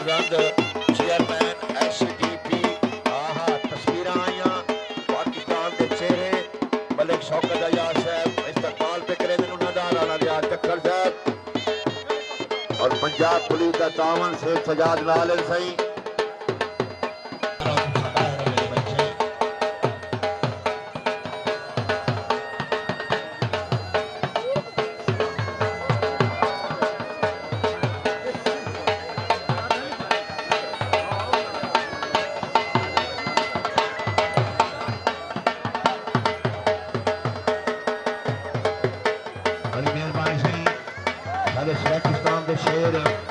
सररंद chairman SDP तस्वीर आईया पाकिस्तान के चेहरे मलिक शौकत अयाज साहब इस्तकबाल पे करे दिन उन्होंने राणा रियाज चक्कर साहब और पंजाब पुलिस का तावन से सजाद लाल सही Pakistan'da şehir